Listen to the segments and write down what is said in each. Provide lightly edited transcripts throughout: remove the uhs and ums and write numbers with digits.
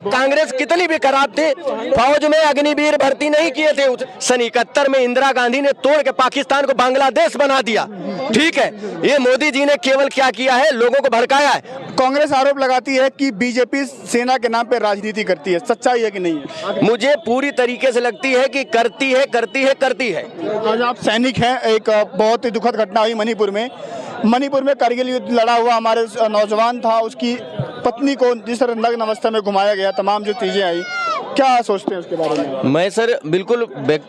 कांग्रेस कितनी भी खराब थी, फौज में अग्निवीर भर्ती नहीं किए थे। सन 71 में इंदिरा गांधी ने तोड़ के पाकिस्तान को बांग्लादेश बना दिया। ठीक है, ये मोदी जी ने केवल क्या किया है, लोगों को भड़काया है। कांग्रेस आरोप लगाती है कि बीजेपी सेना के नाम पे राजनीति करती है, सच्चाई है कि नहीं है? मुझे पूरी तरीके से लगती है कि करती है। आज आप सैनिक हैं, एक बहुत ही दुखद घटना हुई मणिपुर में कारगिल युद्ध लड़ा हुआ हमारे नौजवान था, उसकी पत्नी को जिस तरह नग्न अवस्था में घुमाया गया, तमाम जो चीजें आई, क्या सोचते हैं उसके बारे में? मैं सर बिल्कुल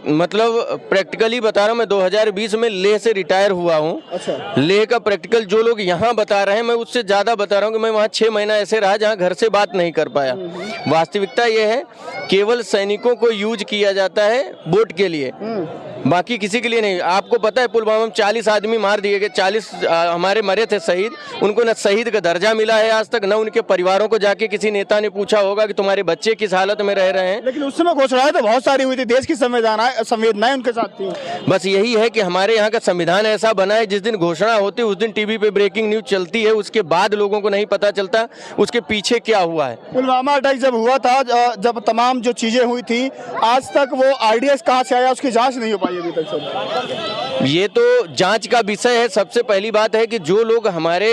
मतलब प्रैक्टिकली बता रहा हूँ। मैं 2020 में लेह से रिटायर हुआ हूँ। अच्छा। लेह का प्रैक्टिकल जो लोग यहाँ बता रहे हैं, मैं उससे ज़्यादा बता रहा हूँ कि मैं वहाँ 6 महीना ऐसे रहा जहाँ घर से बात नहीं कर पाया। वास्तविकता ये है, केवल सैनिकों को यूज किया जाता है वोट के लिए, बाकी किसी के लिए नहीं। आपको पता है पुलवामा में 40 आदमी मार दिए गए, 40 हमारे मरे थे शहीद, उनको न शहीद का दर्जा मिला है आज तक, न उनके परिवारों को जाके किसी नेता ने पूछा होगा कि तुम्हारे बच्चे किस हालत में रह रहे हैं। लेकिन उस समय घोषणाएं तो बहुत सारी हुई थी, देश की संवेदनाएं उनके साथ थी। बस यही है कि हमारे यहाँ का संविधान ऐसा बना है, जिस दिन घोषणा होती है उस दिन टीवी पे ब्रेकिंग न्यूज चलती है, उसके बाद लोगों को नहीं पता चलता उसके पीछे क्या हुआ है। पुलवामा अटैक जब हुआ था, जब तमाम जो चीजें हुई थी, आज तक वो आरडीएक्स कहाँ से आया, उसकी जांच नहीं हो पाई अभी तक। सब ये तो जांच का विषय है। सबसे पहली बात है कि जो लोग हमारे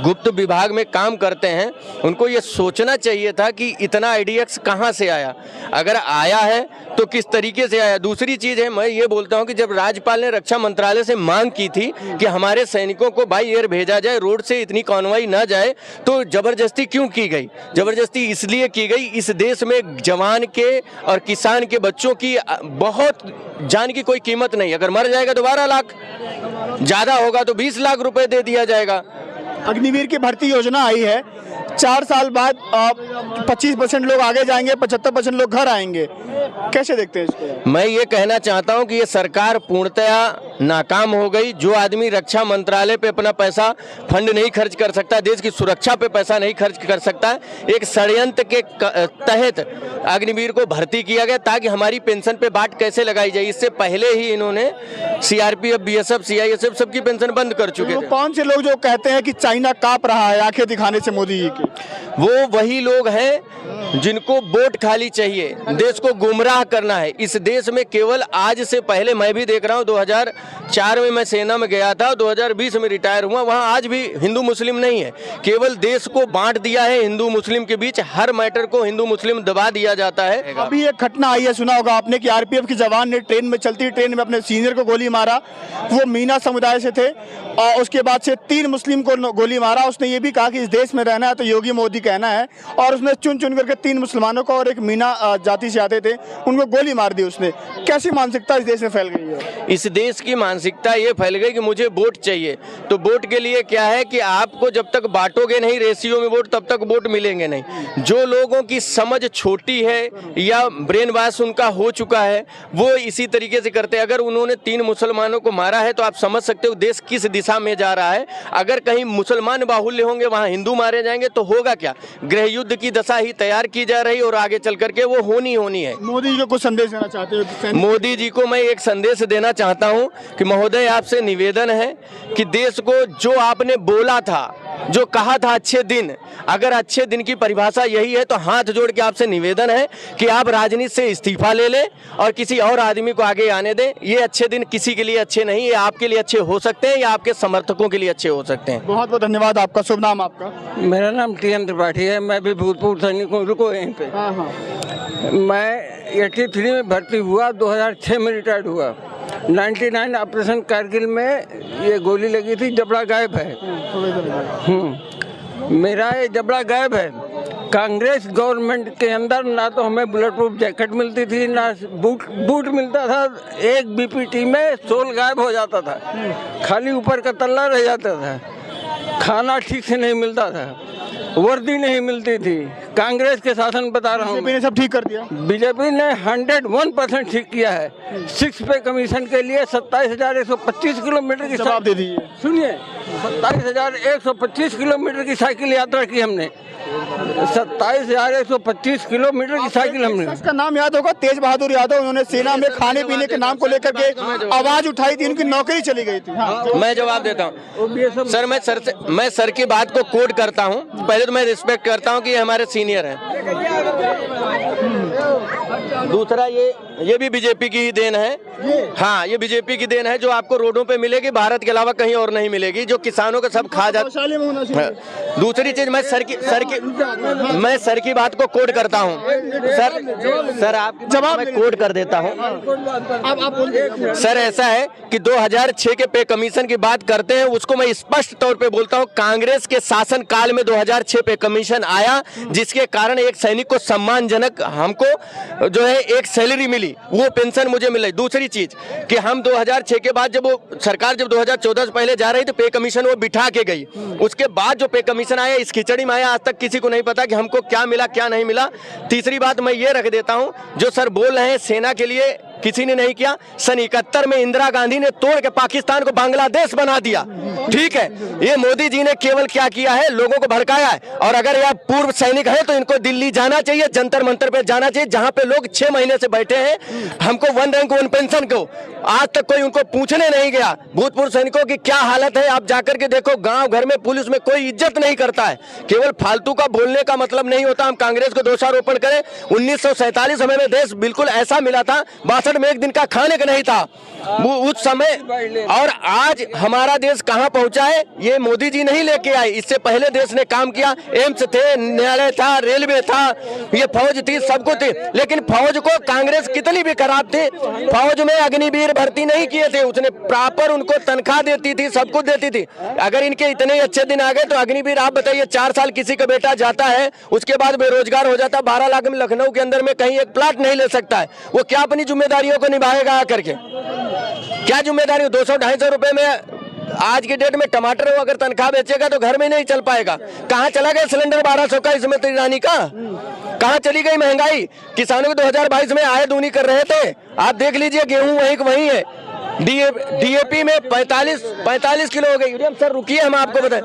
गुप्त विभाग में काम करते हैं, उनको ये सोचना चाहिए था कि इतना आईडीएक्स कहाँ से आया, अगर आया है तो किस तरीके से आया। दूसरी चीज है, मैं ये बोलता हूँ कि जब राज्यपाल ने रक्षा मंत्रालय से मांग की थी कि हमारे सैनिकों को बाई एयर भेजा जाए, रोड से इतनी कॉन्वॉय ना जाए, तो जबरदस्ती क्यों की गई? जबरदस्ती इसलिए की गई, इस देश में जवान के और किसान के बच्चों की बहुत जान की कोई कीमत नहीं। अगर मर जाएगा तो 12 लाख, ज्यादा होगा तो 20 लाख रुपए दे दिया जाएगा। अग्निवीर की भर्ती योजना आई है, 4 साल बाद 25% लोग आगे जाएंगे, 75% लोग घर आएंगे, कैसे देखते हैं इसको? मैं ये कहना चाहता हूं कि ये सरकार पूर्णतया नाकाम हो गई। जो आदमी रक्षा मंत्रालय पे अपना पैसा फंड नहीं खर्च कर सकता, देश की सुरक्षा पे पैसा नहीं खर्च कर सकता, एक षड्यंत्र के तहत अग्निवीर को भर्ती किया गया ताकि हमारी पेंशन पे बाट कैसे लगाई जाए। इससे पहले ही इन्होंने सीआरपीएफ, बीएसएफ, सीआईएसएफ सबकी पेंशन बंद कर चुके थे। कौन से लोग जो कहते हैं कि चाइना कांप रहा है आंखें दिखाने से मोदी जी की? वो वही लोग हैं जिनको वोट खाली चाहिए, देश को गुमराह करना है। इस देश में केवल आज से पहले, मैं भी देख रहा हूँ, 2004 में मैं सेना में गया था, 2020 में रिटायर हुआ, वहाँ आज भी हिंदू मुस्लिम नहीं है, केवल देश को बांट दिया है हिंदू मुस्लिम के बीच। हर मैटर को हिंदू मुस्लिम दबा दिया जाता है। अभी एक घटना आई है, सुना होगा आपने, कि आरपीएफ के जवान ने ट्रेन में, चलती ट्रेन में अपने सीनियर को गोली मारा। वो मीना समुदाय से थे और उसके बाद से 3 मुस्लिम को गोली मारा। उसने ये भी कहा कि इस देश में रहना है तो योगी मोदी कहना है, और उसने चुन चुन करके 3 मुसलमानों को और एक मीना जाति से आते थे उनको गोली मार दी उसने। कैसी मानसिकता इस देश में फैल गई है? इस देश की मानसिकता ये फैल गई कि मुझे वोट चाहिए। तो वोट के लिए क्या है कि आपको जब तक बांटोगे नहीं रेशियो में वोट, तब तक वोट मिलेंगे नहीं। जो लोगों की समझ छोटी है या ब्रेन वॉश उनका हो चुका है, वो इसी तरीके से करते हैं। अगर उन्होंने 3 मुसलमानों को मारा है तो आप समझ सकते हो देश किस दिशा में जा रहा है। अगर कहीं मुसलमान बाहुल्य होंगे, वहाँ हिंदू मारे जाएंगे, तो होगा क्या? गृह युद्ध की दशा ही तैयार की जा रही और आगे चल करके वो होनी है। मोदी जी को कुछ संदेश देना चाहते हो? मोदी जी को मैं एक संदेश देना चाहता हूं कि महोदय, आपसे निवेदन है कि देश को जो आपने बोला था, जो कहा था अच्छे दिन, अगर अच्छे दिन की परिभाषा यही है तो हाथ जोड़ के आपसे निवेदन है कि आप राजनीति से इस्तीफा ले लें और किसी और आदमी को आगे आने दें। ये अच्छे दिन किसी के लिए अच्छे नहीं, ये आपके लिए अच्छे हो सकते हैं या आपके समर्थकों के लिए अच्छे हो सकते हैं। बहुत बहुत धन्यवाद आपका। शुभ नाम आपका? मेरा नाम टीएन त्रिपाठी है, मैं भी भूतपूर्व सैनिक हूँ। रुको यहीं पे। मैं 83 में भर्ती हुआ, 2006 में रिटायर्ड हुआ। 99 ऑपरेशन कारगिल में ये गोली लगी थी, जबड़ा गायब है। मेरा ये जबड़ा गायब है। कांग्रेस गवर्नमेंट के अंदर ना तो हमें बुलेट प्रूफ जैकेट मिलती थी, ना बूट मिलता था। एक बीपीटी में सोल गायब हो जाता था, खाली ऊपर का तल्ला रह जाता था। खाना ठीक से नहीं मिलता था, वर्दी नहीं मिलती थी। कांग्रेस के शासन बता रहा हूँ, बीजेपी ने सब ठीक कर दिया। बीजेपी ने 101% ठीक किया है। 6 पे कमीशन के लिए 27,125 किलोमीटर की जवाब दे दीजिए। सुनिए, 27,125 किलोमीटर की साइकिल यात्रा की हमने। 27,125 किलोमीटर की साइकिल हमने। इसका नाम याद होगा, तेज बहादुर यादव। उन्होंने सेना में खाने पीने के नाम को लेकर के आवाज उठाई थी, उनकी नौकरी चली गई थी। मैं जवाब देता हूँ सर। मैं सर की बात को कोट करता हूँ। पहले तो मैं रिस्पेक्ट करता हूँ कि ये हमारे सीनियर हैं। दूसरा ये भी बीजेपी की ही देन है। हाँ, ये बीजेपी की देन है जो आपको रोडों पे मिलेगी, भारत के अलावा कहीं और नहीं मिलेगी, जो किसानों को सब खा जाता है। दूसरी चीज, मैं सर की बात को कोट करता हूँ। सर आप जवाब मैं कोट कर देता हूँ। सर ऐसा है कि 2006 के पे कमीशन की बात करते हैं, उसको मैं स्पष्ट तौर पे बोलता हूँ, कांग्रेस के शासन काल में 2006 पे कमीशन आया, जिसके कारण एक सैनिक को सम्मानजनक हमको जो है एक सैलरी मिली, वो पेंशन मुझे मिली। दूसरी चीज कि हम 2006 के बाद जब वो सरकार जब 2014 से पहले जा रही तो पे कमीशन वो बिठा के गई। उसके बाद जो पे कमीशन आया, इस खिचड़ी में आया, आज तक किसी को नहीं पता कि हमको क्या मिला क्या नहीं मिला। तीसरी बात मैं ये रख देता हूं, जो सर बोल रहे हैं सेना के लिए किसी ने नहीं किया। सन 71 में इंदिरा गांधी ने तोड़ के पाकिस्तान को बांग्लादेश बना दिया, ठीक है। ये मोदी जी ने केवल क्या किया है, लोगों को भड़काया है। और अगर यह पूर्व सैनिक है तो इनको दिल्ली जाना चाहिए, जंतर मंतर पे जाना चाहिए, जहां पे लोग 6 महीने से बैठे हैं, हमको 1 रैंक 1 पेंशन को आज तक कोई उनको पूछने नहीं गया। भूतपूर्व सैनिकों की क्या हालत है आप जाकर के देखो। गांव घर में पुलिस में कोई इज्जत नहीं करता है। केवल फालतू का बोलने का मतलब नहीं होता हम कांग्रेस को दोषारोपण करें। 1947 हमें देश बिल्कुल ऐसा मिला था, 62 में एक दिन का खाने का नहीं था वो उस समय। और आज हमारा देश कहां पहुंचा है, ये मोदी जी नहीं लेके आए। इससे पहले देश ने काम किया, एम्स थे, न्यायालय था, रेलवे था, ये फौज थी, सब कुछ थी। लेकिन फौज को कांग्रेस कितनी भी खराब थी, फौज में अग्निवीर भर्ती नहीं किए थे, उसने प्रॉपर उनको तनख्वाह देती थी, सब कुछ देती थी। अगर इनके इतने अच्छे दिन आ गए तो अग्निवीर आप बताइए, 4 साल किसी का बेटा जाता है, उसके बाद बेरोजगार हो जाता, 12 लाख में लखनऊ के अंदर में कहीं एक प्लाट नहीं ले सकता है, वो क्या अपनी जिम्मेदारियों को निभाएगा आकर के? क्या जिम्मेदारी? 200-250 रुपए में आज की डेट में टमाटर वो अगर तनख्वाह बेचेगा तो घर में नहीं चल पाएगा। कहाँ चला गया सिलेंडर 1200 का, इसमें तो ईरानी का? कहाँ चली गई महंगाई? किसानों को 2022 में आय दूनी कर रहे थे, आप देख लीजिए गेहूं वहीं वहीं है। डीएपी में 45 किलो हो गई। सर रुकिए, हम आपको बताएं,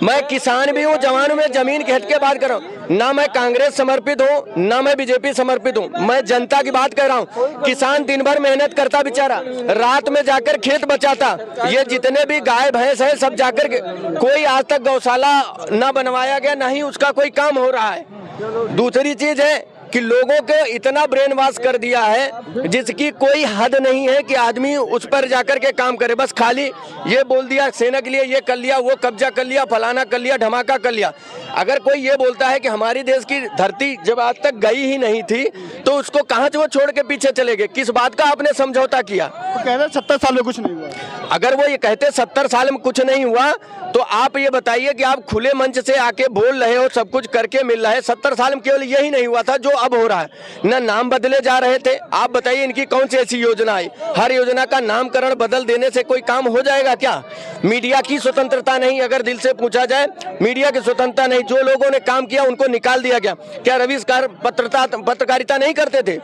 मैं किसान भी हूँ, जवान में जमीन के हट के बात कर रहा हूँ। ना मैं कांग्रेस समर्पित हूँ, ना मैं बीजेपी समर्पित हूँ, मैं जनता की बात कर रहा हूँ। किसान दिन भर मेहनत करता बेचारा, रात में जाकर खेत बचाता। ये जितने भी गाय भैंस है सब जाकर के, कोई आज तक गौशाला ना बनवाया गया, ना ही उसका कोई काम हो रहा है। दूसरी चीज है कि लोगों को इतना ब्रेन वॉश कर दिया है जिसकी कोई हद नहीं है कि आदमी उस पर जाकर के काम करे। बस खाली ये बोल दिया सेना के लिए ये कर लिया, वो कब्जा कर लिया, फलाना कर लिया, धमाका कर लिया। अगर कोई ये बोलता है कि हमारी देश की धरती जब आज तक गई ही नहीं थी तो उसको कहाँ से वो छोड़ के पीछे चले गए? किस बात का आपने समझौता किया? तो कहते 70 साल में कुछ नहीं हुआ। अगर वो ये कहते 70 साल में कुछ नहीं हुआ तो आप ये बताइए कि आप खुले मंच से आके बोल रहे हो, सब कुछ करके मिल रहा है। 70 साल में केवल यही नहीं हुआ था जो अब हो रहा है। ना नाम बदले जा रहे थे। आप बताइए इनकी कौन सी ऐसी योजना आई? हर योजना का नामकरण बदल देने से कोई काम हो जाएगा क्या? मीडिया की स्वतंत्रता नहीं, अगर दिल से पूछा जाए मीडिया की स्वतंत्रता नहीं। जो लोगों ने काम किया उनको निकाल दिया गया। क्या रविशकार पत्रकारिता नहीं करते थे?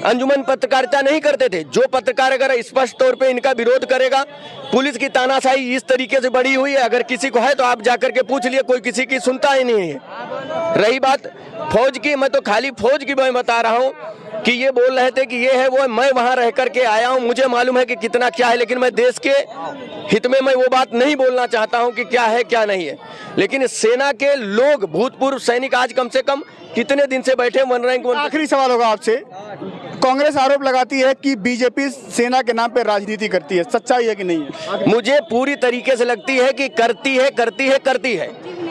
अंजुमन पत्रकारिता नहीं करते थे? जो पत्रकार अगर स्पष्ट तौर पे इनका विरोध करेगा, पुलिस की तानाशाही इस तरीके से बढ़ी हुई है, अगर किसी को है तो आप जाकर के पूछ लिए, कोई किसी की सुनता ही नहीं है। रही बात फौज की, मैं तो खाली फौज की मैं बता रहा हूँ कि ये बोल रहे थे कि ये है वो है। मैं वहां रह करके आया हूं, मुझे मालूम है कि कितना क्या है, लेकिन मैं देश के हित में मैं वो बात नहीं बोलना चाहता हूं कि क्या है क्या नहीं है। लेकिन सेना के लोग, भूतपूर्व सैनिक आज कम से कम कितने दिन से बैठे 1 रैंक 1। आखिरी सवाल होगा आपसे, कांग्रेस आरोप लगाती है कि बीजेपी सेना के नाम पे राजनीति करती है, सच्चाई है कि नहीं है? मुझे पूरी तरीके से लगती है कि करती है।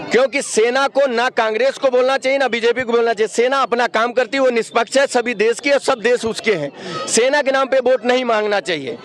क्योंकि सेना को ना कांग्रेस को बोलना चाहिए ना बीजेपी को बोलना चाहिए। सेना अपना काम करती है, वो निष्पक्ष है, सभी देश की और सब देश उसके हैं। सेना के नाम पे वोट नहीं मांगना चाहिए।